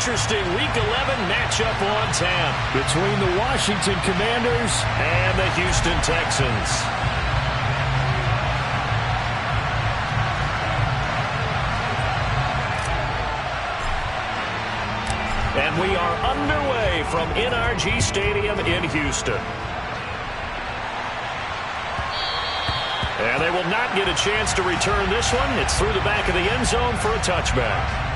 interesting Week 11 matchup on tap between the Washington Commanders and the Houston Texans. And we are underway from NRG Stadium in Houston. And they will not get a chance to return this one. It's through the back of the end zone for a touchback.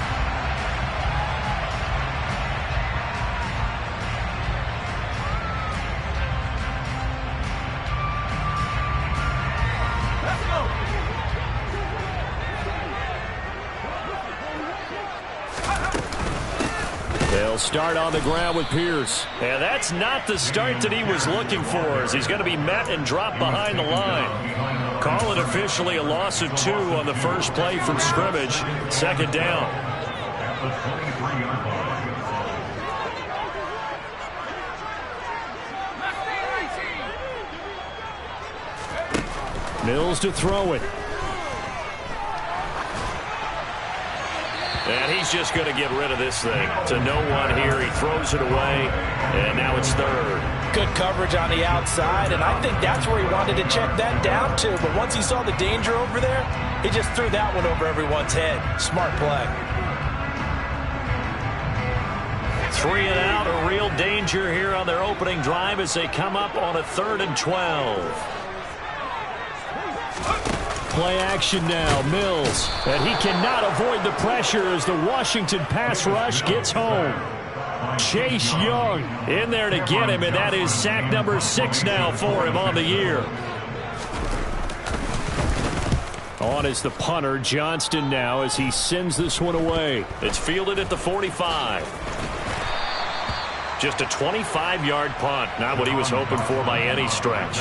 They'll start on the ground with Pierce. And that's not the start that he was looking for, as he's going to be met and dropped behind the line. Call it officially a loss of 2 on the first play from scrimmage. Second down. Mills to throw it. And he's just going to get rid of this thing to no one here. He throws it away, and now it's third. Good coverage on the outside, and I think that's where he wanted to check that down to. But once he saw the danger over there, he just threw that one over everyone's head. Smart play. 3 and out, a real danger here on their opening drive as they come up on a 3rd and 12. Play action now, Mills. And he cannot avoid the pressure as the Washington pass rush gets home. Chase Young in there to get him, and that is sack number 6 now for him on the year. On is the punter, Johnston, now as he sends this one away. It's fielded at the 45. Just a 25-yard punt, not what he was hoping for by any stretch.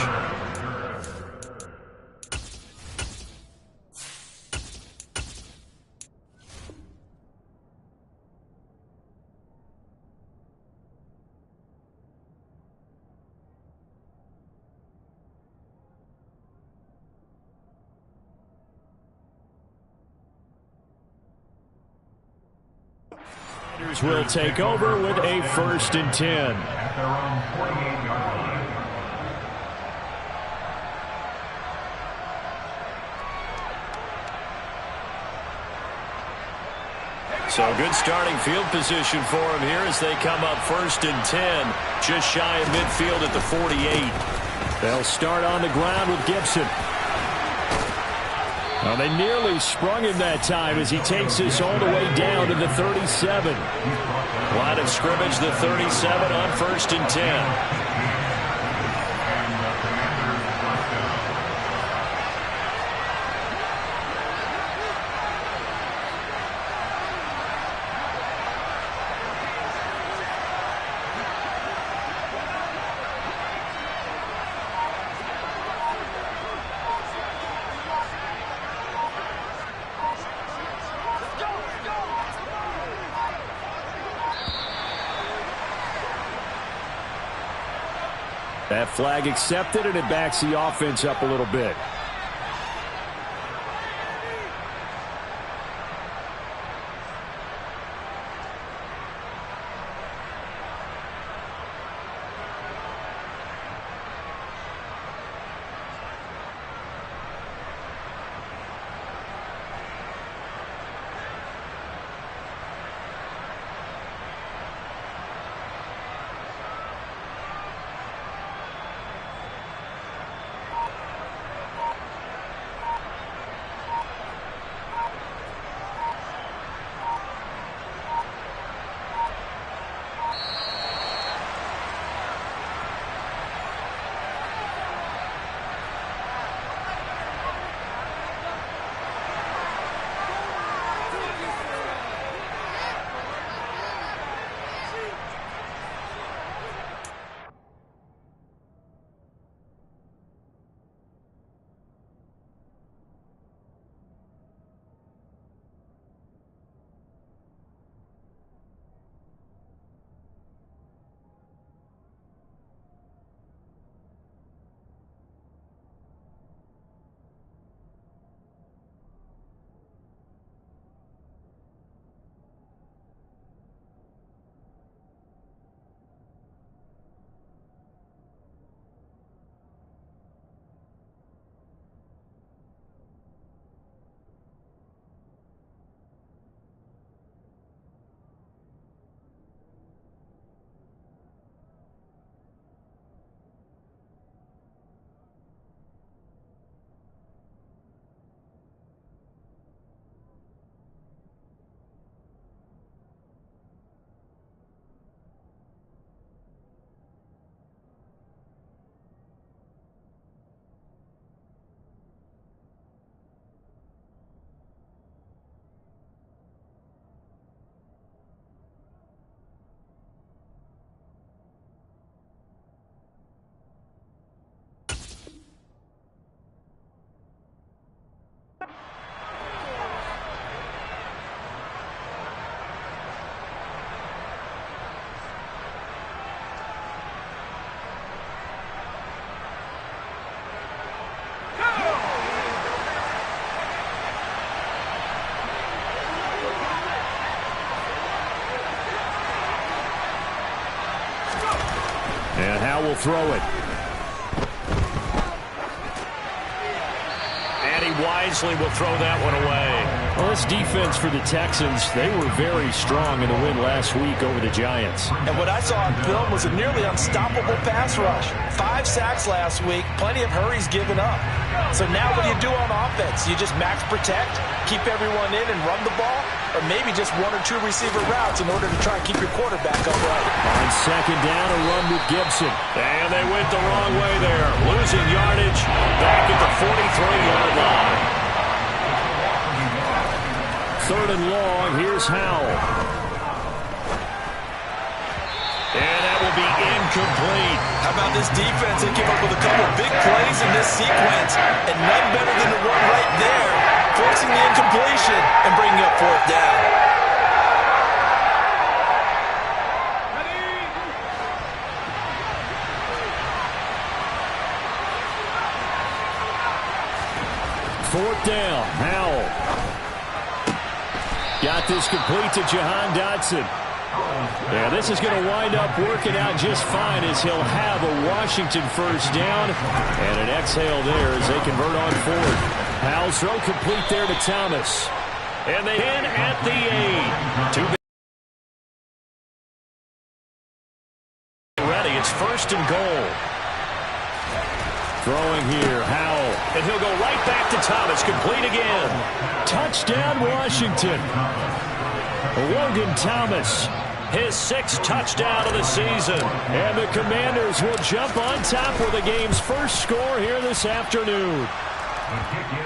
Will take over with a 1st and 10. So good starting field position for him here as they come up 1st and 10, just shy of midfield at the 48. They'll start on the ground with Gibson. Well, they nearly sprung him that time as he takes this all the way down to the 37. Line of scrimmage, the 37 on 1st and 10. That flag accepted, and it backs the offense up a little bit. will throw it. And he wisely will throw that one away. Well, this defense for the Texans, they were very strong in the win last week over the Giants. And what I saw on film was a nearly unstoppable pass rush. 5 sacks last week, plenty of hurries given up. So now what do you do on offense? You just max protect, keep everyone in and run the ball, or maybe just 1 or 2 receiver routes in order to try and keep your quarterback upright. On second down, a run with Gibson. And they went the wrong way there. Losing yardage back at the 43-yard line. Third and long, here's Howell. And that will be incomplete. How about this defense? They came up with a couple big plays in this sequence, and none better than the one right there, forcing the incompletion and bringing up 4th down. Fourth down, Howell. Got this complete to Jahan Dotson. Yeah, this is going to wind up working out just fine as he'll have a Washington first down. And an exhale there as they convert on 4th. Howell's throw complete there to Thomas. And they in at the 8. Ready, it's 1st and goal. Throwing here, Howell. And he'll go right back to Thomas, complete again. Touchdown, Washington. Logan Thomas, his 6th touchdown of the season. And the Commanders will jump on top with the game's first score here this afternoon.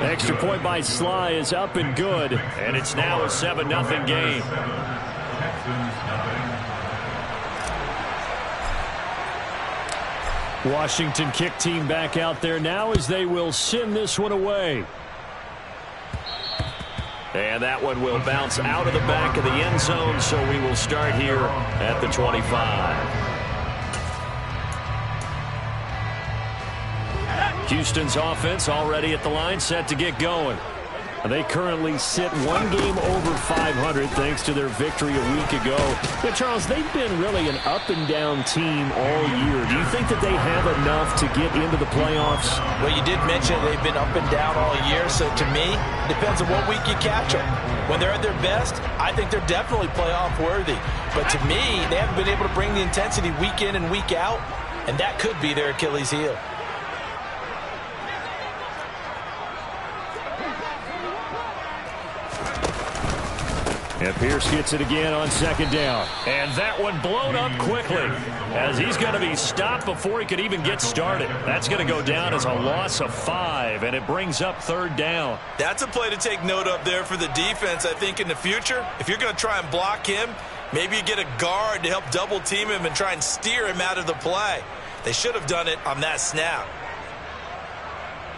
Extra point by Sly is up and good. And it's now a 7-0 game. Washington kick team back out there now as they will send this one away. And that one will bounce out of the back of the end zone, so we will start here at the 25. Houston's offense already at the line, set to get going. They currently sit 1 game over 500 thanks to their victory a week ago. Yeah, Charles, they've been really an up-and-down team all year. Do you think that they have enough to get into the playoffs? Well, you did mention they've been up and down all year, so to me, depends on what week you catch them. When they're at their best, I think they're definitely playoff-worthy. But to me, they haven't been able to bring the intensity week in and week out, and that could be their Achilles heel. And Pierce gets it again on second down. And that one blown up quickly as he's going to be stopped before he could even get started. That's going to go down as a loss of 5, and it brings up 3rd down. That's a play to take note of there for the defense, I think, in the future. If you're going to try and block him, maybe you get a guard to help double team him and try and steer him out of the play. They should have done it on that snap.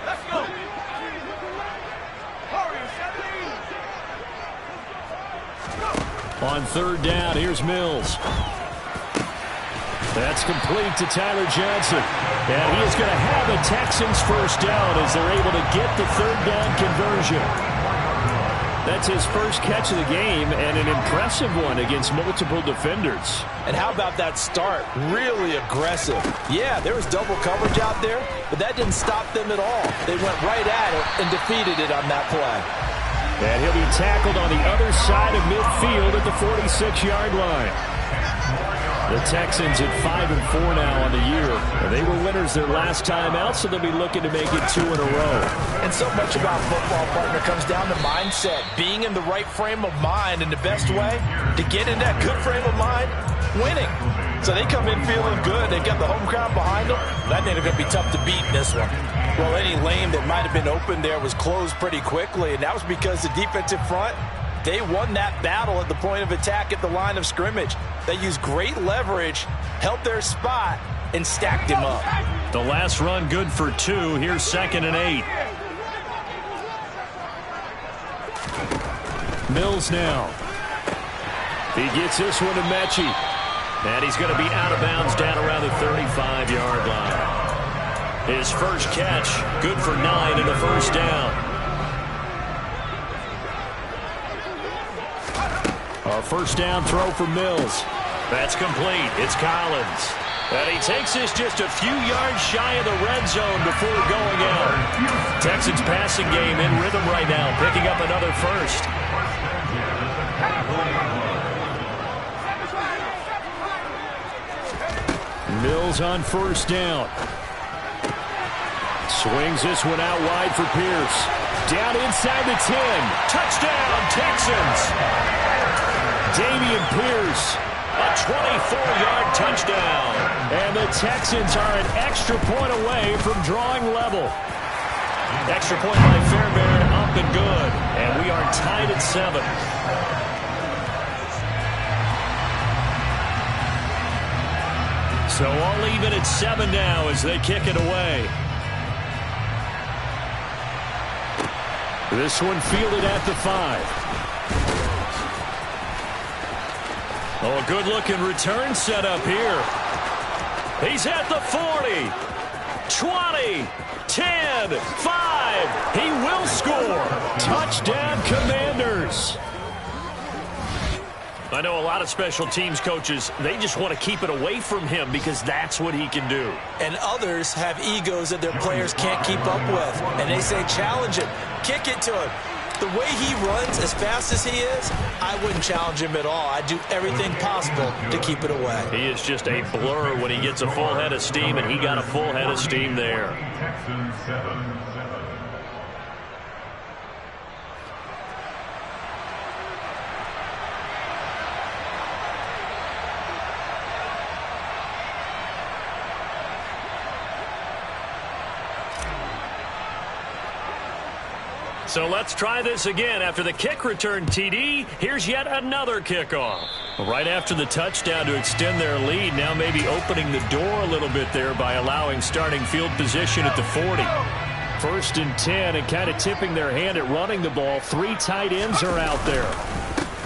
Let's go. On 3rd down, here's Mills. That's complete to Tyler Johnson. And he is going to have a Texans first down as they're able to get the 3rd down conversion. That's his first catch of the game and an impressive one against multiple defenders. And how about that start? Really aggressive. Yeah, there was double coverage out there, but that didn't stop them at all. They went right at it and defeated it on that play. And he'll be tackled on the other side of midfield at the 46-yard line. The Texans at 5-4 now on the year. They were winners their last time out, so they'll be looking to make it 2 in a row. And so much about football, partner, comes down to mindset. Being in the right frame of mind, and the best way to get in that good frame of mind, winning. So they come in feeling good. They've got the home crowd behind them. I think they're going to be tough to beat in this one. Well, any lane that might have been open there was closed pretty quickly, and that was because the defensive front, they won that battle at the point of attack at the line of scrimmage. They used great leverage, held their spot, and stacked him up. The last run good for 2. Here's 2nd and 8. Mills now. He gets this one to Mechie. And he's going to be out of bounds down around the 35-yard line. His first catch, good for 9 and a first down. A first down throw for Mills. That's complete. It's Collins. And he takes this just a few yards shy of the red zone before going out. Texans passing game in rhythm right now, picking up another first. Mills on first down. Swings this one out wide for Pierce. Down inside the 10. Touchdown, Texans. Damian Pierce. A 24-yard touchdown. And the Texans are an extra point away from drawing level. Extra point by Fairbairn, up and good. And we are tied at 7. So all even at 7 now as they kick it away. This one fielded at the 5. Oh, a good-looking return set up here. He's at the 40, 20, 10, 5. He will score. Touchdown, Commanders. I know a lot of special teams coaches, they just want to keep it away from him because that's what he can do. And others have egos that their players can't keep up with. And they say, challenge him, kick it to him. The way he runs as fast as he is, I wouldn't challenge him at all. I'd do everything possible to keep it away. He is just a blur when he gets a full head of steam, and he got a full head of steam there. Texans 7. So let's try this again. After the kick return TD, here's yet another kickoff. Right after the touchdown to extend their lead, now maybe opening the door a little bit there by allowing starting field position at the 40. 1st and 10, and kind of tipping their hand at running the ball. 3 tight ends are out there.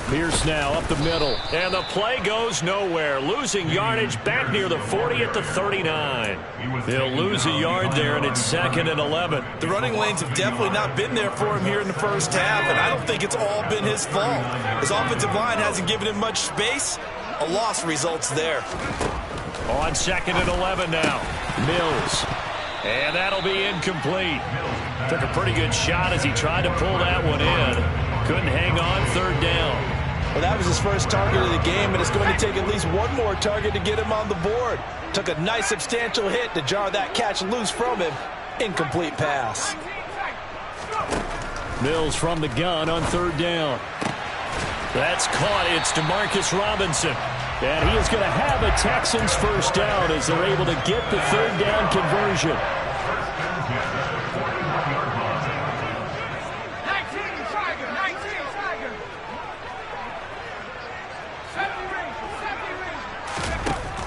Pierce now up the middle, and the play goes nowhere. Losing yardage back near the 40 at the 39. They'll lose a yard there, and it's 2nd and 11. The running lanes have definitely not been there for him here in the first half, and I don't think it's all been his fault. His offensive line hasn't given him much space. A loss results there. On 2nd and 11 now. Mills. And that'll be incomplete. Took a pretty good shot as he tried to pull that one in. Couldn't hang on 3rd down. Well, that was his first target of the game, and it's going to take at least one more target to get him on the board. Took a nice substantial hit to jar that catch loose from him. Incomplete pass. Mills from the gun on 3rd down. That's caught. It's DeMarcus Robinson. And he is going to have a Texans first down as they're able to get the 3rd down conversion.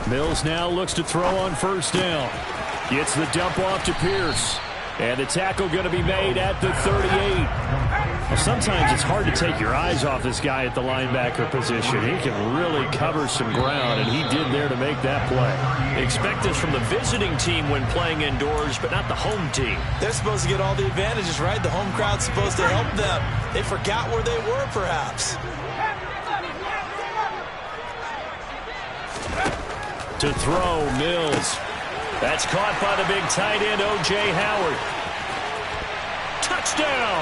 Mills now looks to throw on 1st down. Gets the dump off to Pierce. And the tackle going to be made at the 38. Well, sometimes it's hard to take your eyes off this guy at the linebacker position. He can really cover some ground, and he did there to make that play. Expect this from the visiting team when playing indoors, but not the home team. They're supposed to get all the advantages, right? The home crowd's supposed to help them. They forgot where they were, perhaps. To throw, Mills. That's caught by the big tight end, O.J. Howard. Touchdown!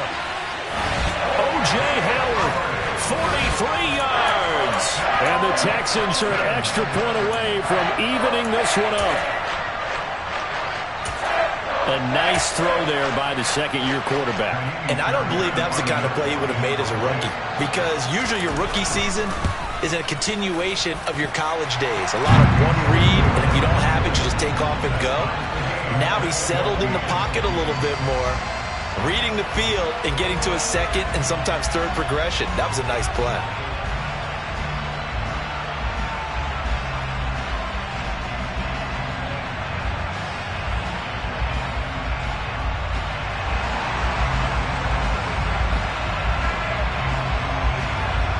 O.J. Howard, 43 yards. And the Texans are an extra point away from evening this one up. A nice throw there by the 2nd-year quarterback. And I don't believe that was the kind of play he would have made as a rookie, because usually your rookie season is a continuation of your college days. A lot of one read, and if you don't have it, you just take off and go. Now he's settled in the pocket a little bit more, reading the field and getting to a 2nd and sometimes 3rd progression. That was a nice play.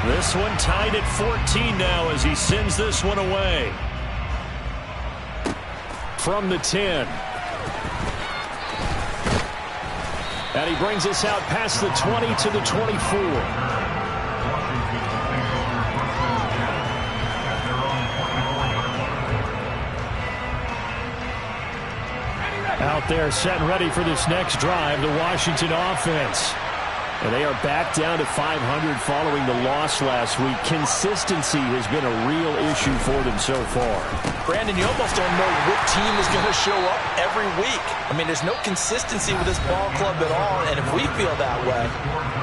This one tied at 14 now as he sends this one away. From the 10. And he brings us out past the 20 to the 24. out there setting ready for this next drive, the Washington offense. And they are back down to 500 following the loss last week. Consistency has been a real issue for them so far. Brandon, you almost don't know what team is going to show up every week. I mean, there's no consistency with this ball club at all, and if we feel that way,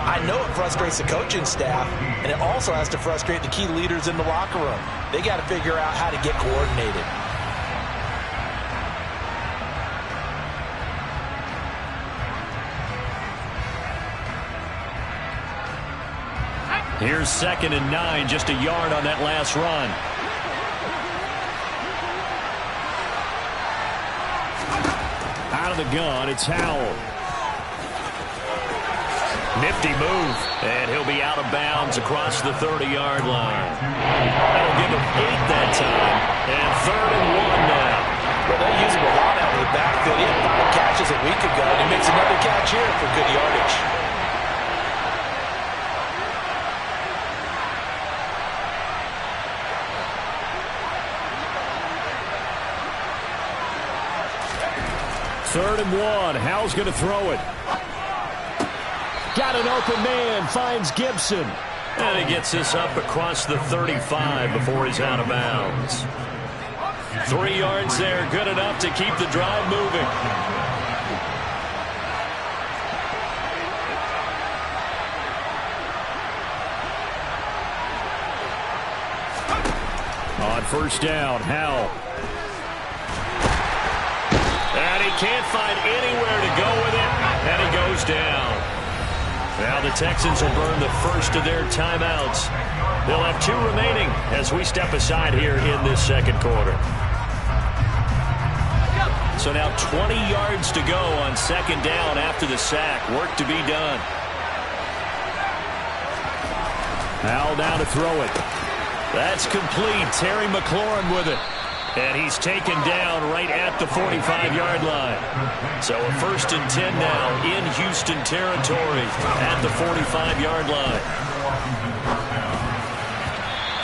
I know it frustrates the coaching staff, and it also has to frustrate the key leaders in the locker room. They got to figure out how to get coordinated. Here's 2nd and 9, just a yard on that last run. Out of the gun, it's Howell. Nifty move, and he'll be out of bounds across the 30-yard line. That'll give him 8 that time, and 3rd and 1 now. Well, they use him a lot out of the backfield. He had 5 catches a week ago, and he makes another catch here for good yardage. Third and 1. Howell's going to throw it. Got an open man. Finds Gibson. And he gets this up across the 35 before he's out of bounds. 3 yards there. Good enough to keep the drive moving. On first down, Howell. And he can't find anywhere to go with it, and he goes down. Now the Texans will burn the first of their timeouts. They'll have 2 remaining as we step aside here in this second quarter. So now 20 yards to go on 2nd down after the sack. Work to be done. Howell down to throw it. That's complete. Terry McLaurin with it. And he's taken down right at the 45-yard line. So a 1st and 10 now in Houston territory at the 45-yard line.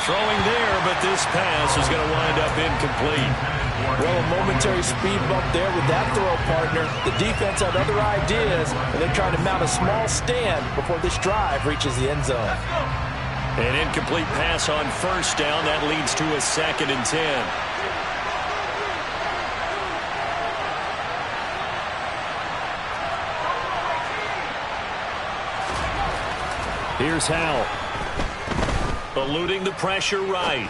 Throwing there, but this pass is going to wind up incomplete. Well, a momentary speed bump there with that throw, partner. The defense had other ideas, and they tried to mount a small stand before this drive reaches the end zone. An incomplete pass on 1st down. That leads to a 2nd and 10. Here's Howell. Eluding the pressure right.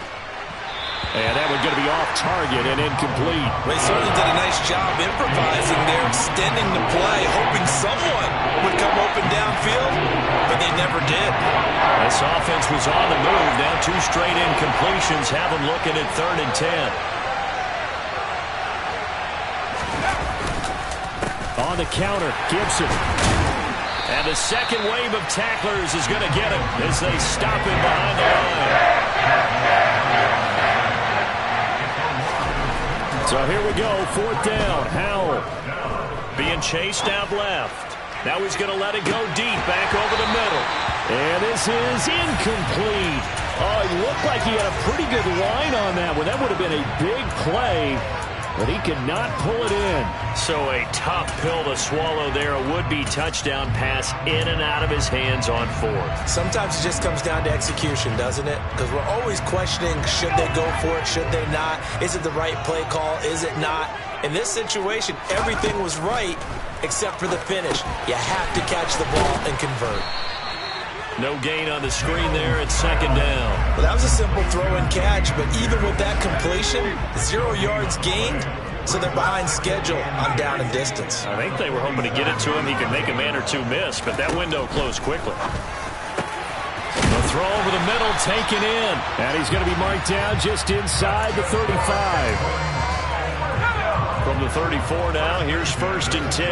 And that one's going to be off target and incomplete. They certainly did a nice job improvising there, extending the play, hoping someone would come open downfield, but they never did. This offense was on the move. Now 2 straight incompletions have them looking at 3rd and 10. On the counter, Gibson. And the second wave of tacklers is going to get him as they stop him behind the line. So here we go, 4th down. Howell being chased out left. Now he's going to let it go deep, back over the middle. And this is incomplete. Oh, he looked like he had a pretty good line on that one. That would have been a big play, but he could not pull it in. So a tough pill to swallow there. A would-be touchdown pass in and out of his hands on 4th. Sometimes it just comes down to execution, doesn't it? Because we're always questioning, should they go for it, should they not? Is it the right play call, is it not? In this situation, everything was right except for the finish. You have to catch the ball and convert. No gain on the screen there at 2nd down. Well, that was a simple throw and catch, but even with that completion, 0 yards gained, so they're behind schedule on down and distance. I think they were hoping to get it to him. He could make a man or 2 miss, but that window closed quickly. The throw over the middle, taken in. And he's going to be marked down just inside the 35. From the 34 now, here's 1st and 10.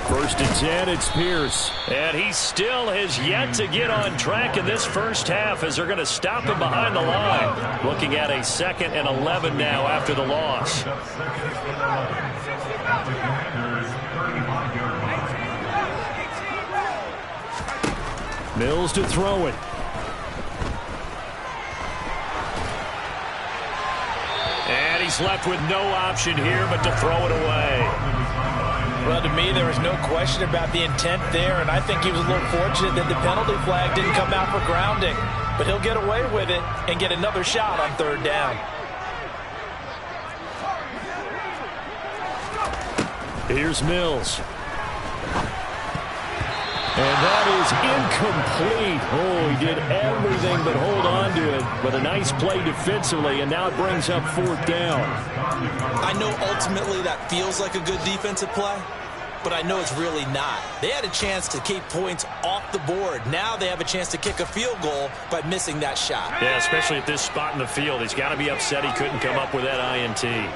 1st and 10, it's Pierce. And he still has yet to get on track in this first half as they're going to stop him behind the line. Looking at a 2nd and 11 now after the loss. Mills to throw it. And he's left with no option here but to throw it away. Well, to me, there was no question about the intent there, and I think he was a little fortunate that the penalty flag didn't come out for grounding. But he'll get away with it and get another shot on third down. Here's Mills. And that is incomplete. Oh, he did everything but hold on to it. But a nice play defensively, and now it brings up fourth down. I know ultimately that feels like a good defensive play, but I know it's really not. They had a chance to keep points off the board. Now they have a chance to kick a field goal by missing that shot. Yeah, especially at this spot in the field. He's got to be upset he couldn't come up with that INT.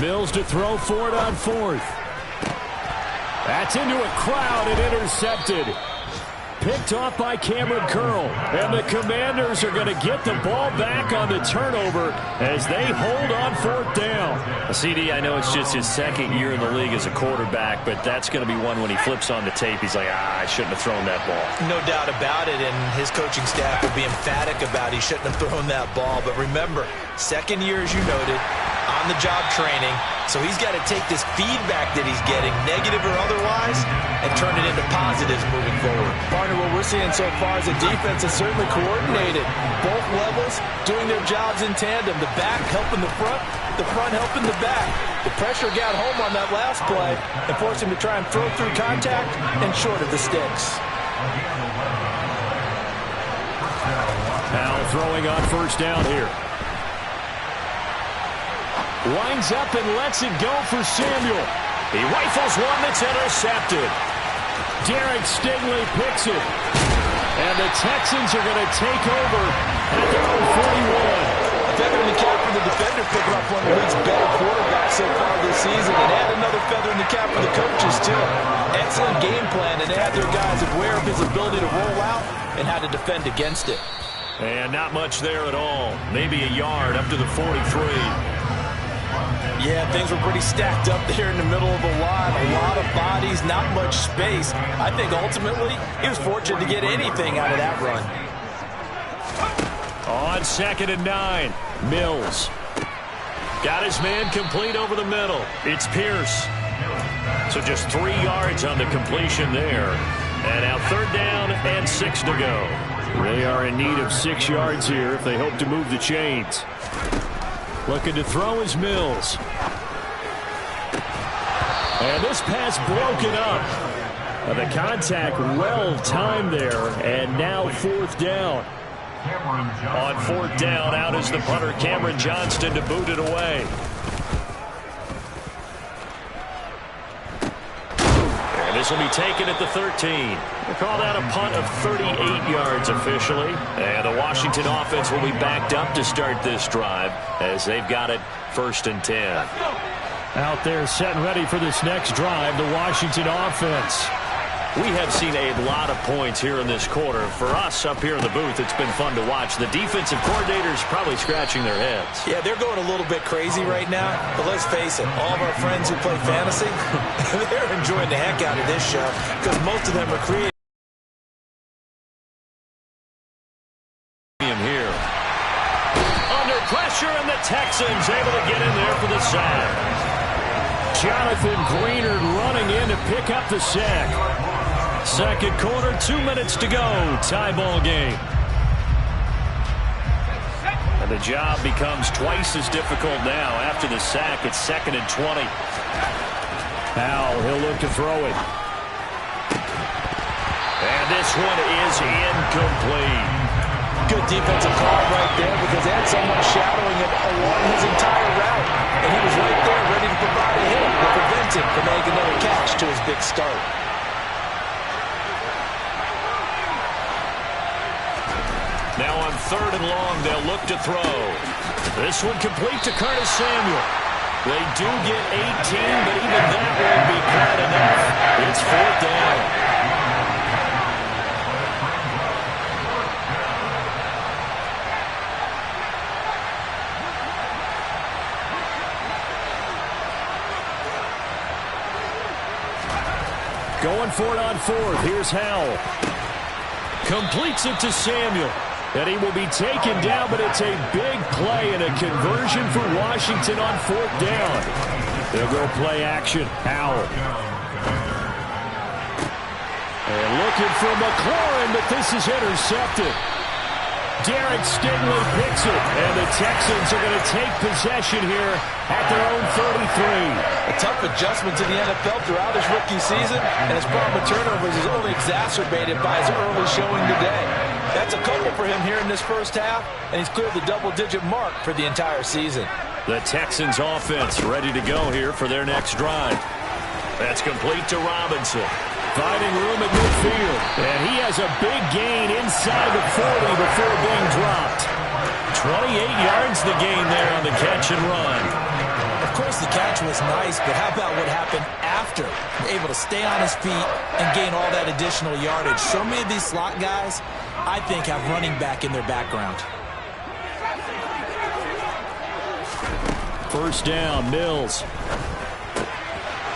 Mills to throw for it on fourth. That's into a crowd and intercepted. Picked off by Cameron Curl. And the Commanders are going to get the ball back on the turnover as they hold on fourth down. CD, I know it's just his second year in the league as a quarterback, but that's going to be one when he flips on the tape. He's like, I shouldn't have thrown that ball. No doubt about it, and his coaching staff will be emphatic about he shouldn't have thrown that ball. But remember, second year, as you noted, on-the-job training, so he's got to take this feedback that he's getting, negative or otherwise, and turn it into positives moving forward. Partner, what we're seeing so far is a defense is certainly coordinated. Both levels doing their jobs in tandem. The back helping the front helping the back. The pressure got home on that last play and forced him to try and throw through contact and short of the sticks. Powell throwing on first down here. Winds up and lets it go for Samuel. He rifles one that's intercepted. Derek Stingley picks it. And the Texans are going to take over at their own 41. A feather in the cap for the defender, picking up one of the league's better quarterbacks so far this season. And add another feather in the cap for the coaches, too. Excellent game plan, and they had their guys aware of his ability to roll out and how to defend against it. And not much there at all. Maybe a yard up to the 43. Yeah, things were pretty stacked up there in the middle of the line. A lot of bodies, not much space. I think ultimately he was fortunate to get anything out of that run. On 2nd and 9, Mills. Got his man complete over the middle. It's Pierce. So just 3 yards on the completion there. And now third down and 6 to go. They are in need of 6 yards here if they hope to move the chains. Looking to throw is Mills. And this pass broken up. The contact well timed there, and now fourth down. On fourth down, out is the punter, Cameron Johnston, to boot it away. And this will be taken at the 13. We'll call that a punt of 38 yards officially. And the Washington offense will be backed up to start this drive as they've got it 1st and 10. Out there set and ready for this next drive, the Washington offense. We have seen a lot of points here in this quarter. For us up here in the booth, it's been fun to watch. The defensive coordinators probably scratching their heads. Yeah, they're going a little bit crazy right now. But let's face it, all of our friends who play fantasy, they're enjoying the heck out of this show because most of them are creating here. Under pressure, and the Texans able to get in there for the sack. Jonathan Greenard running in to pick up the sack. Second quarter, 2 minutes to go. Tie ball game. And the job becomes twice as difficult now. After the sack, it's 2nd and 20. Powell, he'll look to throw it. And this one is incomplete. Good defensive call right there because they had someone shadowing it along his entire route. And he was right there ready to provide a hit to prevent him from making another catch to his big start. Now on 3rd and long, they'll look to throw. This one complete to Curtis Samuel. They do get 18, but even that won't be quite enough. It's 4th down. Going for it on fourth. Here's Howell. Completes it to Samuel. And he will be taken down, but it's a big play and a conversion for Washington on fourth down. They'll go play action. Howell. And looking for McLaurin, but this is intercepted. Derek Stingley picks it, and the Texans are going to take possession here at their own 33. A tough adjustment to the NFL throughout his rookie season, and his problem with turnovers is only exacerbated by his early showing today. That's a couple for him here in this first half, and he's cleared the double-digit mark for the entire season. The Texans offense ready to go here for their next drive. That's complete to Robinson. Finding room at midfield. And he has a big gain inside the 40 before being dropped. 28 yards the gain there on the catch and run. Of course, the catch was nice, but how about what happened after? Able to stay on his feet and gain all that additional yardage. So many of these slot guys, I think, have running back in their background. First down, Mills.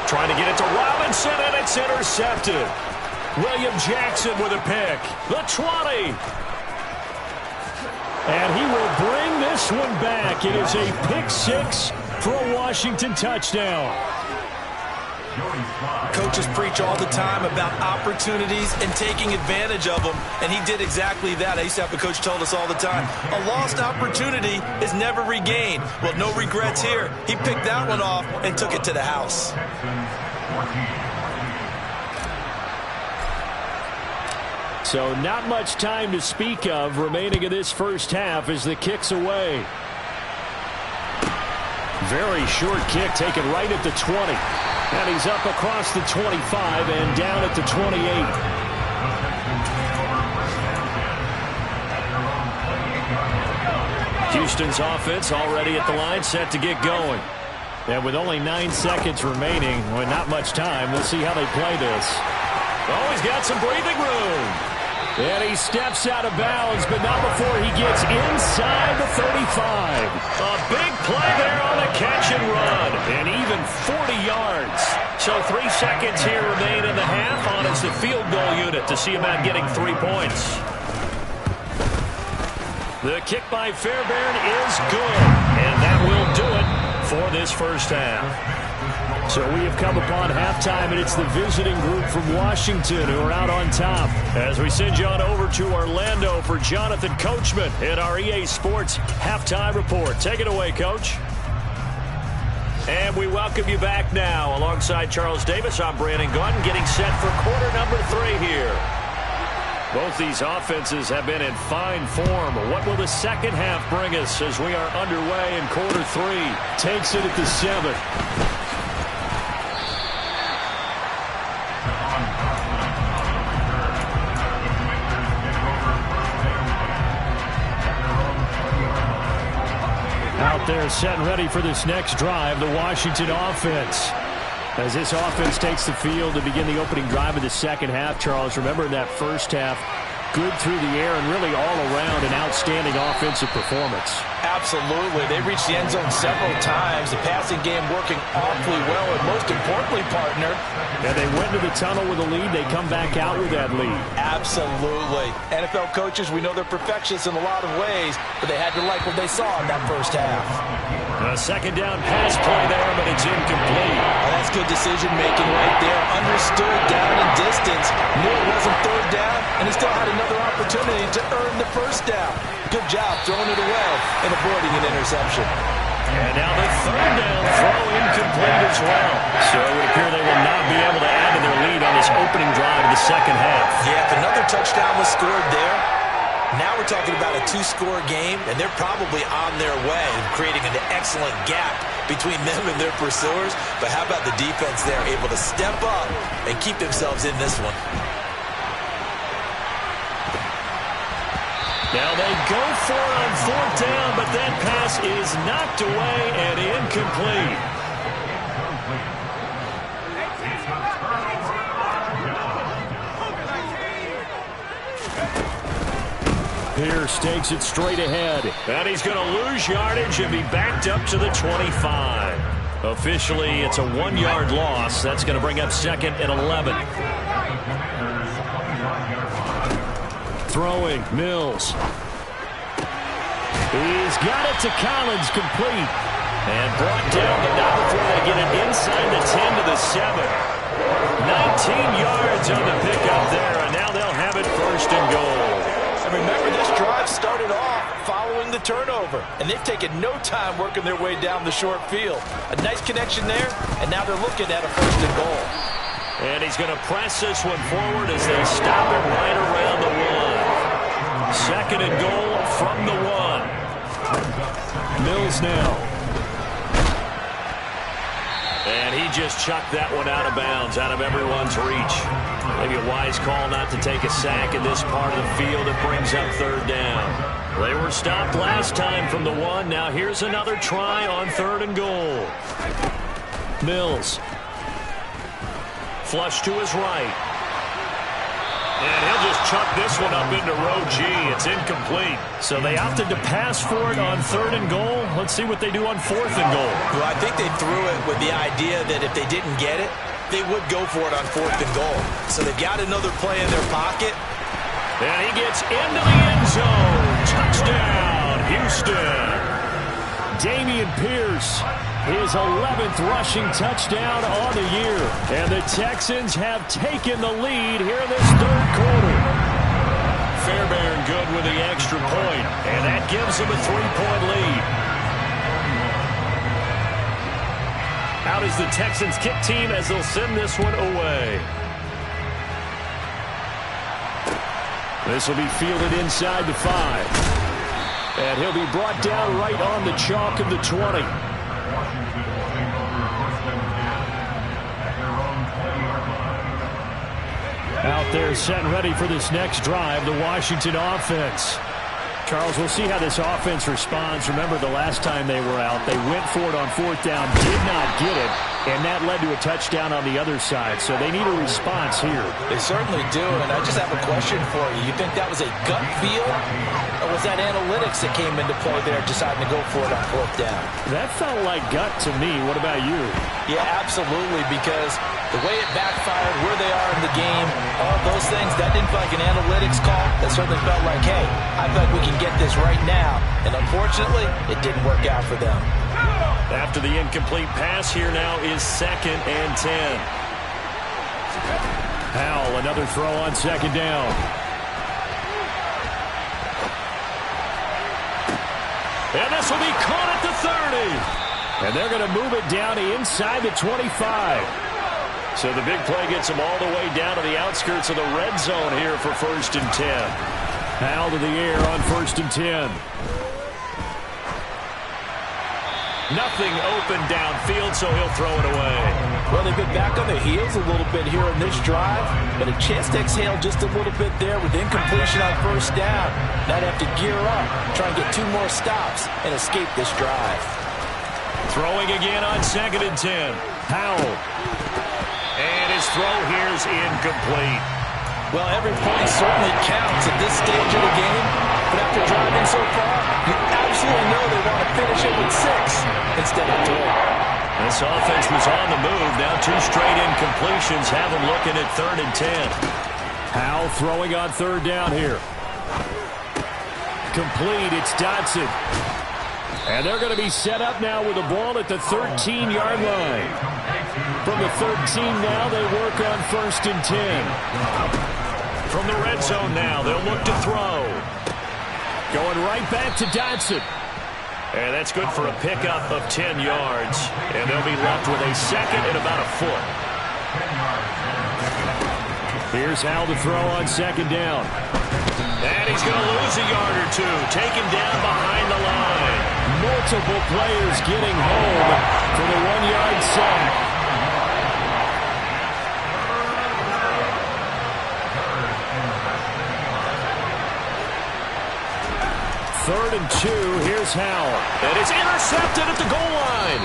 Trying to get it to Robinson, and it's intercepted. William Jackson with a pick. The 20. And he will bring this one back. It is a pick six for a Washington touchdown. Coaches preach all the time about opportunities and taking advantage of them, and he did exactly that. I used to have a coach told us all the time, a lost opportunity is never regained. Well, no regrets here. He picked that one off and took it to the house. So not much time to speak of remaining in this first half as the kick's away. Very short kick taken right at the 20. And he's up across the 25 and down at the 28. Houston's offense already at the line, set to get going. And with only 9 seconds remaining, well, not much time, we'll see how they play this. Oh, he's got some breathing room. And he steps out of bounds, but not before he gets inside the 35. A big play there on the catch and run. And even 40 yards. So 3 seconds here remain in the half on as the field goal unit to see about getting 3 points. The kick by Fairbairn is good. And that will do it for this first half. So we have come upon halftime, and it's the visiting group from Washington who are out on top. As we send you on over to Orlando for Jonathan Coachman in our EA Sports Halftime Report. Take it away, Coach. And we welcome you back now. Alongside Charles Davis, I'm Brandon Gaudin, getting set for quarter number 3 here. Both these offenses have been in fine form. What will the second half bring us as we are underway in quarter 3? Takes it at the 7. Out there set and ready for this next drive, the Washington offense. As this offense takes the field to begin the opening drive of the second half, Charles, remember in that first half, good through the air and really all around an outstanding offensive performance. Absolutely. They reached the end zone several times. The passing game working awfully well, and most importantly, partner. And they went to the tunnel with a lead. They come back out with that lead. Absolutely. NFL coaches, we know they're perfectionists in a lot of ways, but they had to like what they saw in that first half. A second down pass play there, but it's incomplete. Oh, that's good decision-making right there. Understood down and distance. Knew it wasn't third down, and he still had another opportunity to earn the first down. Good job throwing it away and avoiding an interception. And now the third down throw incomplete as well. So it would appear they will not be able to add to their lead on this opening drive of the second half. Yeah, if another touchdown was scored there, now we're talking about a 2-score game, and they're probably on their way, creating an excellent gap between them and their pursuers. But how about the defense there, able to step up and keep themselves in this one? Now they go for it on fourth down, but that pass is knocked away and incomplete. Pierce takes it straight ahead. And he's going to lose yardage and be backed up to the 25. Officially, it's a 1-yard loss. That's going to bring up 2nd and 11. Throwing, Mills. He's got it to Collins, complete. And brought down, but not before they get it inside the 10 to the 7. 19 yards on the pickup there, and now they'll have it 1st and goal. And remember, this drive started off following the turnover, and they've taken no time working their way down the short field. A nice connection there, and now they're looking at a 1st and goal. And he's going to press this one forward as they stop it right around the 1. 2nd and goal from the 1. Mills now. And he just chucked that one out of bounds, out of everyone's reach. Maybe a wise call not to take a sack in this part of the field. It brings up 3rd down. They were stopped last time from the 1. Now here's another try on 3rd and goal. Mills. Flush to his right. And he'll just chuck this one up into row G. It's incomplete. So they opted to pass for it on 3rd and goal. Let's see what they do on 4th and goal. Well, I think they threw it with the idea that if they didn't get it, they would go for it on 4th and goal. So they've got another play in their pocket. And he gets into the end zone. Touchdown, Houston. Dameon Pierce, his 11th rushing touchdown on the year. And the Texans have taken the lead here in this 3rd quarter. Fairbairn good with the extra point, and that gives them a 3-point lead. Out is the Texans kick team as they'll send this one away. This will be fielded inside the 5. And he'll be brought down right on the chalk of the 20. Out there set and ready for this next drive, the Washington offense. Charles, we'll see how this offense responds. Remember the last time they were out, they went for it on 4th down, did not get it, and that led to a touchdown on the other side. So they need a response here. They certainly do, and I just have a question for you. You think that was a gut feel, or was that analytics that came into play there deciding to go for it on 4th down? That felt like gut to me. What about you? Yeah, absolutely, because the way it backfired, where they are in the game, all those things, that didn't feel like an analytics call. That certainly felt like, hey, I feel like we can get this right now. And unfortunately, it didn't work out for them. After the incomplete pass, here now is 2nd and 10. Howell, another throw on 2nd down. And this will be caught at the 30. And they're going to move it down inside the 25. So the big play gets them all the way down to the outskirts of the red zone here for 1st and 10. Howell to the air on 1st and 10. Nothing open downfield, so he'll throw it away. Well, they've been back on their heels a little bit here in this drive, but a chance to exhale just a little bit there with incompletion on 1st down. Now they have to gear up, try and get 2 more stops, and escape this drive. Throwing again on 2nd and 10. Howell. And his throw here is incomplete. Well, every point certainly counts at this stage of the game, but after driving so far, you absolutely know they want to finish it with 6 instead of 3. This offense was on the move. Now 2 straight incompletions have them looking at 3rd and 10. Howell throwing on 3rd down here. Complete. It's Dotson. And they're going to be set up now with the ball at the 13-yard line. From the 13 now, they work on 1st and 10. From the red zone now, they'll look to throw. Going right back to Dotson. And that's good for a pickup of 10 yards. And they'll be left with a 2nd and about a foot. Here's Howell to throw on 2nd down. And he's going to lose a yard or 2. Taken down behind the line. Multiple players getting home for the 1-yard sack. 3rd and 2. Here's Howell. And it's intercepted at the goal line.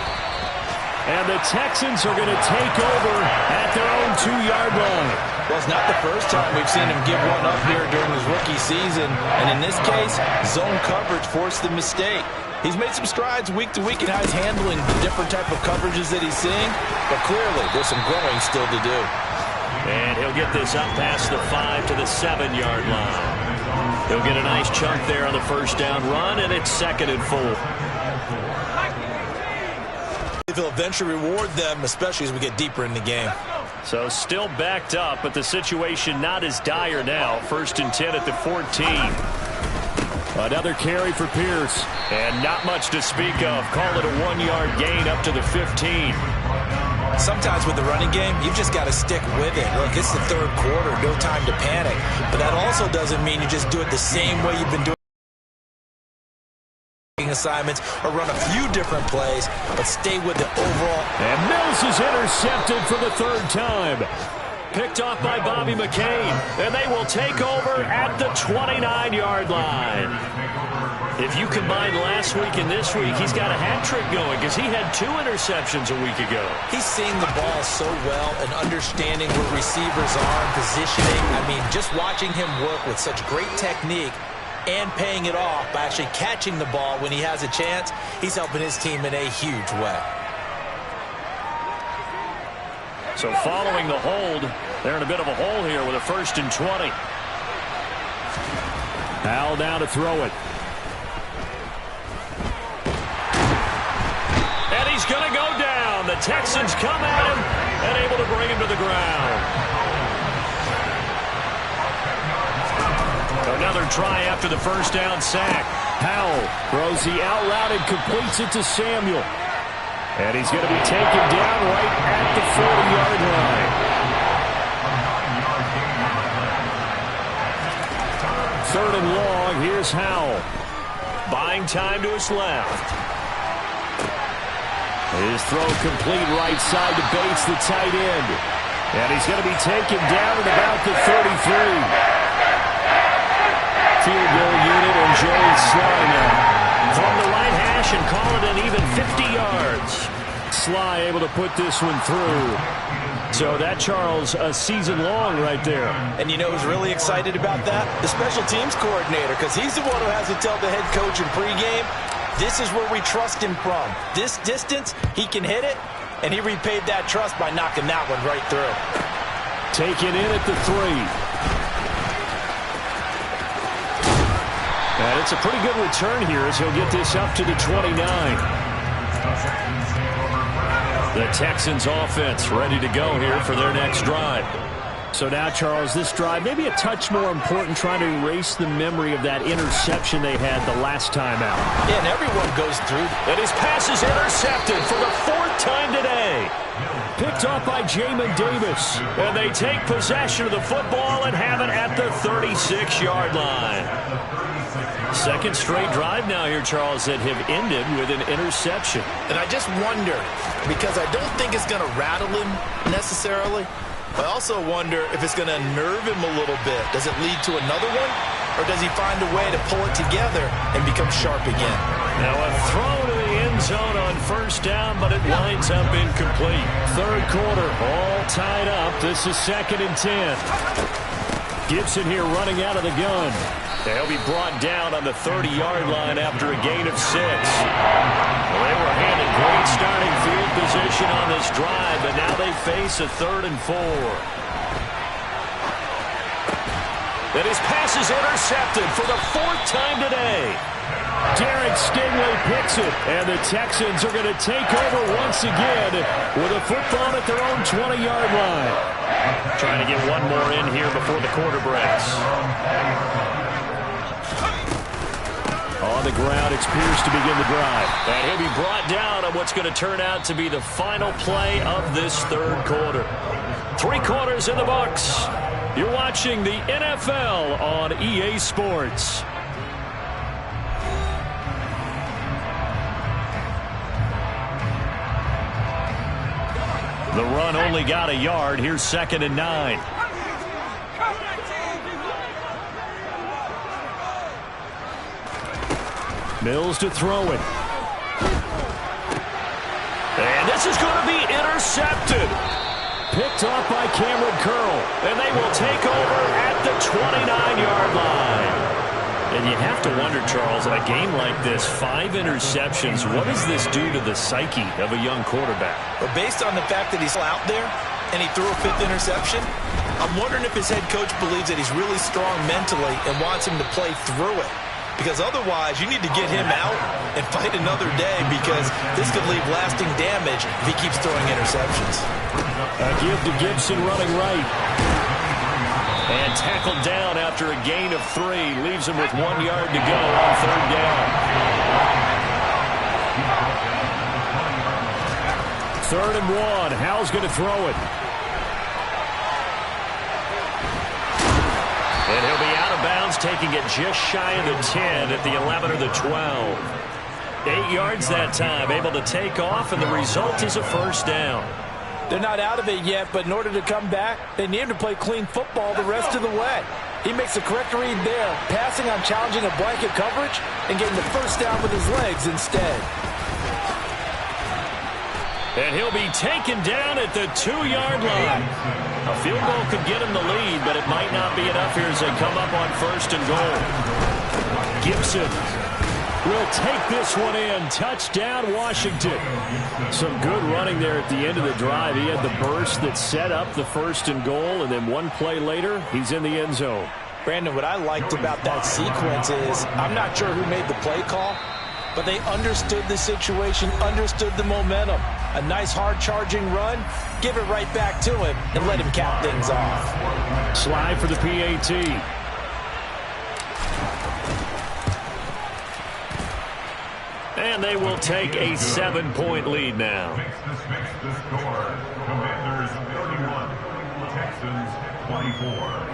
And the Texans are going to take over at their own 2-yard line. Well, Charles, not the first time we've seen him give one up here during his rookie season. And in this case, zone coverage forced the mistake. He's made some strides week to week in how he's handling the different type of coverages that he's seeing. But clearly, there's some growing still to do. And he'll get this up past the 5 to the 7-yard line. He'll get a nice chunk there on the first down run, and it's 2nd and 4. He'll eventually reward them, especially as we get deeper in the game. So still backed up, but the situation not as dire now. 1st and 10 at the 14. Another carry for Pierce. And not much to speak of. Call it a 1-yard gain up to the 15. Sometimes with the running game, you've just got to stick with it. Look, it's the 3rd quarter, no time to panic. But that also doesn't mean you just do it the same way you've been doing assignments or run a few different plays, but stay with the overall. And Mills is intercepted for the 3rd time. Picked off by Bobby McCain, and they will take over at the 29-yard line. If you combine last week and this week, he's got a hat trick going because he had 2 interceptions a week ago. He's seeing the ball so well and understanding where receivers are and positioning. I mean, just watching him work with such great technique and paying it off by actually catching the ball when he has a chance, he's helping his team in a huge way. So following the hold, they're in a bit of a hole here with a 1st and 20. Howell down to throw it. And he's going to go down. The Texans come at him and able to bring him to the ground. Another try after the 1st down sack. Howell throws the out route and completes it to Samuel. And he's going to be taken down right at the 40-yard line. 3rd and long. Here's Howell. Buying time to his left. His throw complete right side to Bates, the tight end. And he's going to be taken down at about the 33. Field goal unit and Joey Sly now. From the right hash and call it an even 50 yards. Sly able to put this one through. So that, Charles, a season long right there. And you know who's really excited about that? The special teams coordinator, because he's the one who has to tell the head coach in pregame, this is where we trust him from. This distance, he can hit it, and he repaid that trust by knocking that one right through. Taken in at the 3. And it's a pretty good return here as he'll get this up to the 29. The Texans offense ready to go here for their next drive. So now, Charles, this drive maybe a touch more important, trying to erase the memory of that interception they had the last time out. Yeah, and everyone goes through. And his pass is intercepted for the 4th time today. Picked off by Jamin Davis. And they take possession of the football and have it at the 36-yard line. 2nd straight drive now here, Charles, that have ended with an interception. And I just wonder, because I don't think it's going to rattle him necessarily, I also wonder if it's going to nerve him a little bit. Does it lead to another one? Or does he find a way to pull it together and become sharp again? Now a throw to the end zone on 1st down, but it winds up incomplete. 3rd quarter, all tied up. This is 2nd and 10. Gibson here running out of the gun. They'll be brought down on the 30-yard line after a gain of 6. Well, they were handed great starting field position on this drive, but now they face a 3rd and 4. And his pass is intercepted for the 4th time today. Derek Stingley picks it, and the Texans are going to take over once again with a football at their own 20-yard line. Trying to get one more in here before the quarter breaks. On the ground, it's Pierce to begin the drive. And he'll be brought down on what's going to turn out to be the final play of this 3rd quarter. 3 quarters in the books. You're watching the NFL on EA Sports. The run only got a yard. Here's 2nd and 9. Mills to throw it. And this is going to be intercepted. picked off by Cameron Curl. And they will take over at the 29-yard line. And you have to wonder, Charles, a game like this, 5 interceptions, what does this do to the psyche of a young quarterback? But based on the fact that he's out there and he threw a 5th interception, I'm wondering if his head coach believes that he's really strong mentally and wants him to play through it. Because otherwise, you need to get him out and fight another day, because this could leave lasting damage if he keeps throwing interceptions. A give to Gibson running right. And tackled down after a gain of 3. Leaves him with 1 yard to go on 3rd down. 3rd and 1. Howell's going to throw it. And he'll be out of bounds, taking it just shy of the 10 at the 11 or the 12. 8 yards that time, able to take off, and the result is a 1st down. They're not out of it yet, but in order to come back, they need him to play clean football the rest of the way. He makes the correct read there, passing on challenging a blanket coverage and getting the 1st down with his legs instead. And he'll be taken down at the 2-yard line. A field goal could get him the lead, but it might not be enough here as they come up on 1st and goal. Gibson will take this one in. Touchdown, Washington. Some good running there at the end of the drive. He had the burst that set up the 1st and goal, and then one play later, he's in the end zone. Brandon, what I liked about that sequence is I'm not sure who made the play call, but they understood the situation, understood the momentum. A nice hard-charging run, give it right back to him, and let him cap things off. Slide for the PAT. And they will take a 7-point lead now. Fix the score. Commanders 31, Texans 24.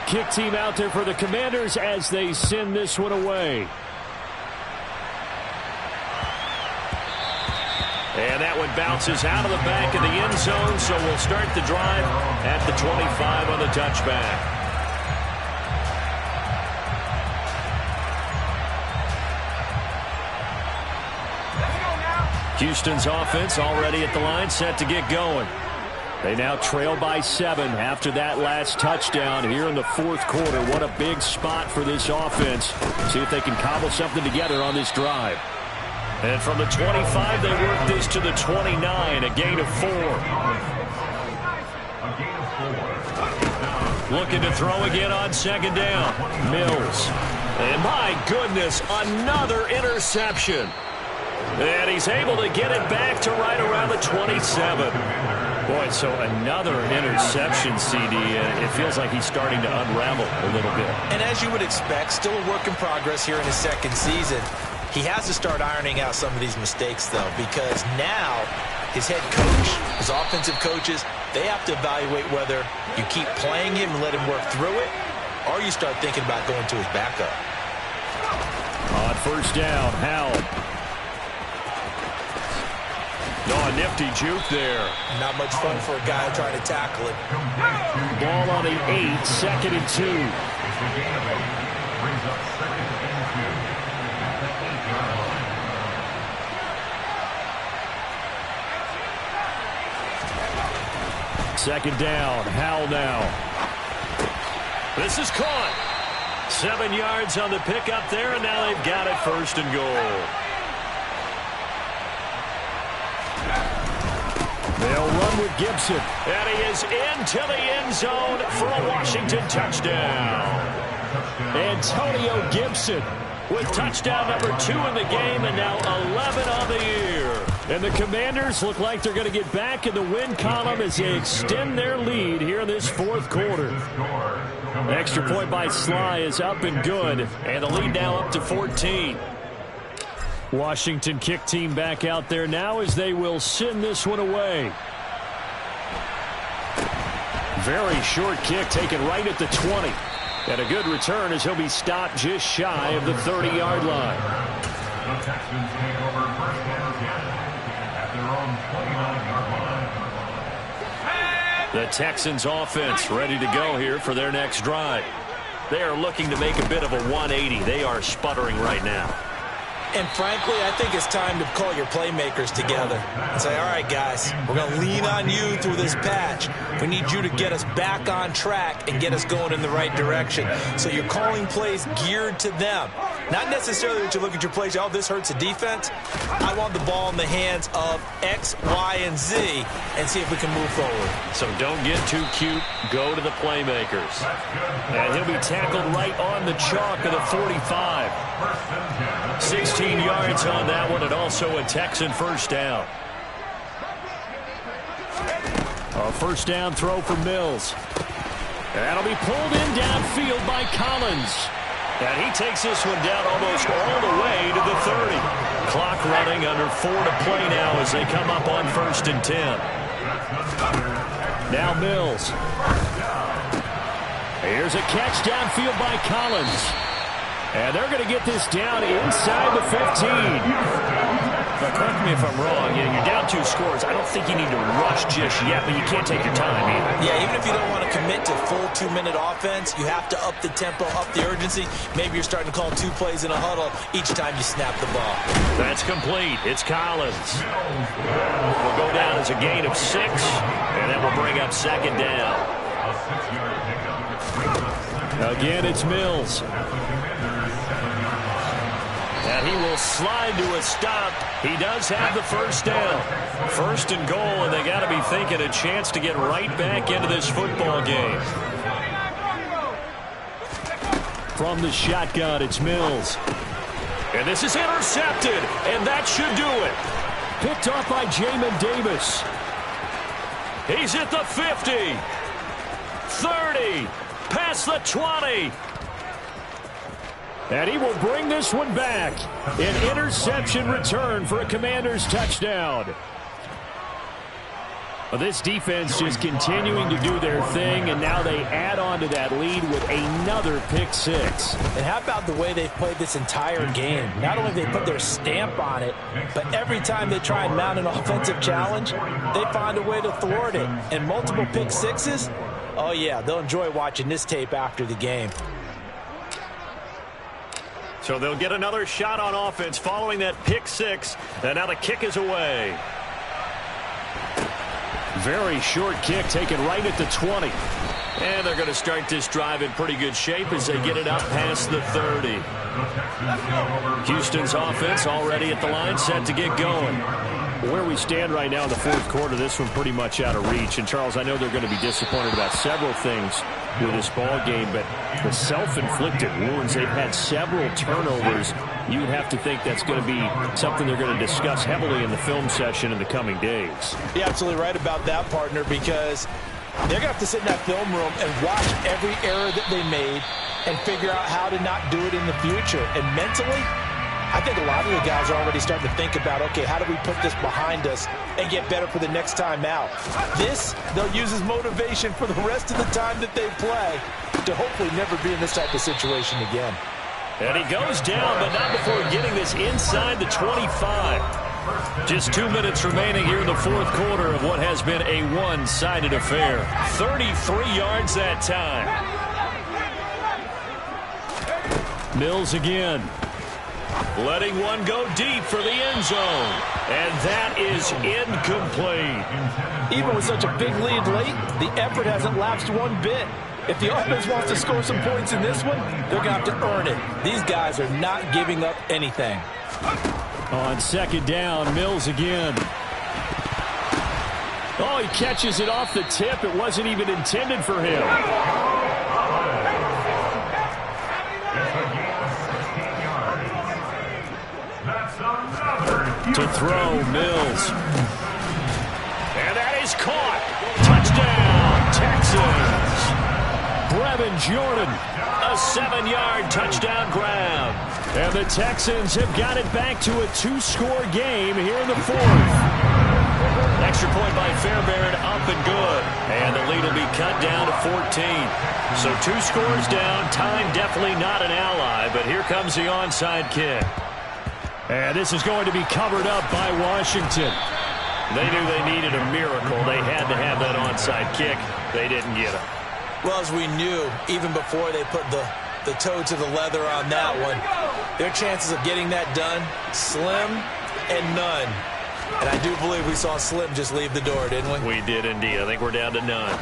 Kick team out there for the Commanders as they send this one away. And that one bounces out of the back of the end zone, so we'll start the drive at the 25 on the touchback. Houston's offense already at the line, set to get going. They now trail by 7 after that last touchdown here in the 4th quarter. What a big spot for this offense. See if they can cobble something together on this drive. And from the 25, they work this to the 29, a gain of 4. Looking to throw again on 2nd down. Mills. And my goodness, another interception. And he's able to get it back to right around the 27. Boy, so another interception, CD. It feels like he's starting to unravel a little bit. And as you would expect, still a work in progress here in his 2nd season. He has to start ironing out some of these mistakes, though, because now his head coach, his offensive coaches, they have to evaluate whether you keep playing him and let him work through it, or you start thinking about going to his backup. On 1st down, Howell. No, a nifty juke there. Not much fun for a guy trying to tackle it. Ball on the 8, 2nd and 2. Brings up 2nd and 2. 2nd down, Howell now. This is caught. 7 yards on the pickup there, and now they've got it 1st and goal. They'll run with Gibson. And he is into the end zone for a Washington touchdown. Antonio Gibson with touchdown number 2 in the game, and now 11 on the year. And the Commanders look like they're going to get back in the win column as they extend their lead here in this 4th quarter. The extra point by Sly is up and good, and the lead now up to 14. Washington kick team back out there now as they will send this one away. Very short kick taken right at the 20. And a good return as he'll be stopped just shy of the 30-yard line. The Texans take over 1st and 10 at their own 29-yard line. The Texans offense ready to go here for their next drive. They are looking to make a bit of a 180. They are sputtering right now. And frankly, I think it's time to call your playmakers together and say, all right, guys, we're going to lean on you through this patch. We need you to get us back on track and get us going in the right direction. So you're calling plays geared to them. Not necessarily that you look at your plays, oh, this hurts the defense. I want the ball in the hands of X, Y, and Z and see if we can move forward. So don't get too cute. Go to the playmakers. And he'll be tackled right on the chalk of the 45. 16 yards on that one, and also a Texan first down. A first down throw for Mills. And that'll be pulled in downfield by Collins. And he takes this one down almost all the way to the 30. Clock running, under 4 to play now as they come up on 1st and 10. Now Mills. Here's a catch downfield by Collins. And they're going to get this down inside the 15. But correct me if I'm wrong. You're down 2 scores. I don't think you need to rush just yet, but you can't take your time either. Yeah, even if you don't want to commit to full 2-minute offense, you have to up the tempo, up the urgency. Maybe you're starting to call 2 plays in a huddle each time you snap the ball. That's complete. It's Collins. Will go down as a gain of 6, and that will bring up 2nd down. Again, it's Mills. And he will slide to a stop. He does have the first down. 1st and goal, and they got to be thinking a chance to get right back into this football game. From the shotgun, it's Mills. And this is intercepted, and that should do it. Picked off by Jamin Davis. He's at the 50. 30. Past the 20. And he will bring this one back. An interception return for a Commanders touchdown. Well, this defense just continuing to do their thing, and now they add on to that lead with another pick 6. And how about the way they've played this entire game? Not only have they put their stamp on it, but every time they try and mount an offensive challenge, they find a way to thwart it. And multiple pick 6s, oh yeah, they'll enjoy watching this tape after the game. So they'll get another shot on offense following that pick 6. And now the kick is away. Very short kick taken right at the 20. And they're going to start this drive in pretty good shape as they get it up past the 30. Houston's offense already at the line, set to get going. Where we stand right now in the 4th quarter, this one pretty much out of reach. And, Charles, I know they're going to be disappointed about several things with this ball game, but the self-inflicted wounds, they've had several turnovers. You'd have to think that's going to be something they're going to discuss heavily in the film session in the coming days. You're absolutely right about that, partner, because they're going to have to sit in that film room and watch every error that they made and figure out how to not do it in the future. And mentally, I think a lot of the guys are already starting to think about, okay, how do we put this behind us and get better for the next time out? This, they'll use as motivation for the rest of the time that they play to hopefully never be in this type of situation again. And he goes down, but not before getting this inside the 25. Just 2 minutes remaining here in the 4th quarter of what has been a one-sided affair. 33 yards that time. Mills again. Letting one go deep for the end zone. And that is incomplete. Even with such a big lead late, the effort hasn't lapsed one bit. If the offense wants to score some points in this one, they're going to have to earn it. These guys are not giving up anything. On 2nd down, Mills again. Oh, he catches it off the tip. It wasn't even intended for him. To throw, Mills. And that is caught. Touchdown, Texans. Brevin Jordan, a 7-yard touchdown grab. And the Texans have got it back to a 2-score game here in the 4th. Extra point by Fairbairn, up and good. And the lead will be cut down to 14. So 2 scores down. Time definitely not an ally, but here comes the onside kick. And this is going to be covered up by Washington. They knew they needed a miracle. They had to have that onside kick. They didn't get it. Well, as we knew, even before they put the toe to the leather on that one, Their chances of getting that done, slim and none. And I do believe we saw Slim just leave the door, didn't we? We did indeed. I think we're down to none.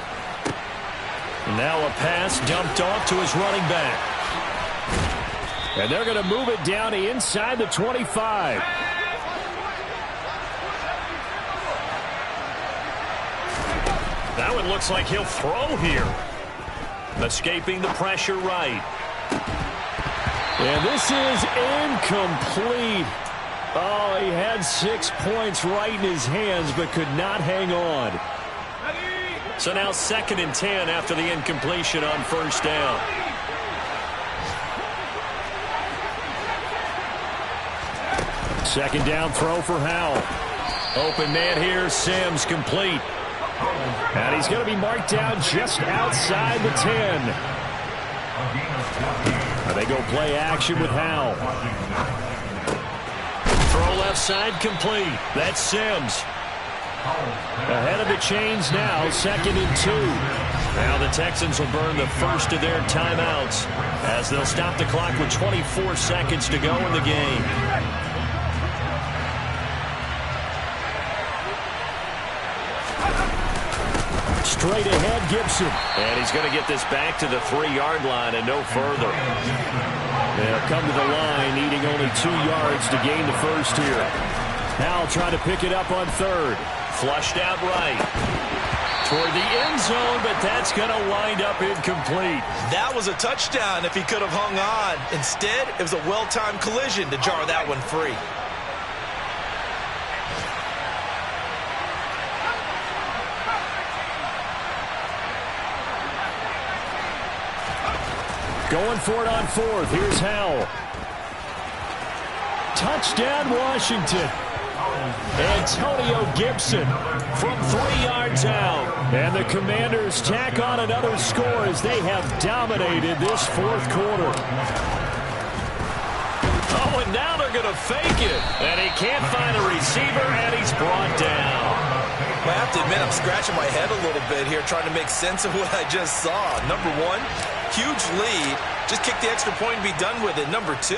Now a pass dumped off to his running back. And they're going to move it down to inside the 25. That one looks like he'll throw here. Escaping the pressure right. And this is incomplete. Oh, he had 6 points right in his hands, but could not hang on. So now 2nd and 10 after the incompletion on first down. Second down throw for Howell. Open man here, Sims complete. And he's going to be marked down just outside the 10. And they go play action with Howell. Throw left side complete. That's Sims. Ahead of the chains now, 2nd and 2. Now the Texans will burn the first of their timeouts as they'll stop the clock with 24 seconds to go in the game. Straight ahead, Gibson. And he's going to get this back to the 3-yard line and no further. They'll come to the line, needing only 2 yards to gain the first here. Now trying to pick it up on 3rd. Flushed out right. Toward the end zone, but that's going to wind up incomplete. That was a touchdown if he could have hung on. Instead, it was a well-timed collision to jar that one free. Going for it on 4th. Here's Howell. Touchdown, Washington. Antonio Gibson from 3 yards out. And the Commanders tack on another score as they have dominated this 4th quarter. Oh, and now they're going to fake it. And he can't find a receiver, and he's brought down. I have to admit, I'm scratching my head a little bit here trying to make sense of what I just saw. Number 1, huge lead. Just kick the extra point and be done with it. Number 2,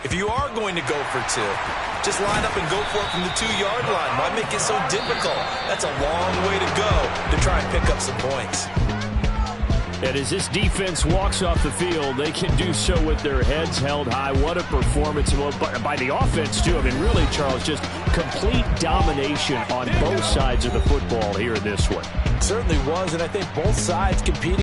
if you are going to go for 2, just line up and go for it from the 2-yard line. Why make it so difficult? That's a long way to go to try and pick up some points. And as this defense walks off the field, they can do so with their heads held high. What a performance by the offense, too. I mean, really, Charles, just complete domination on both sides of the football here in this one. Certainly was, and I think both sides competing.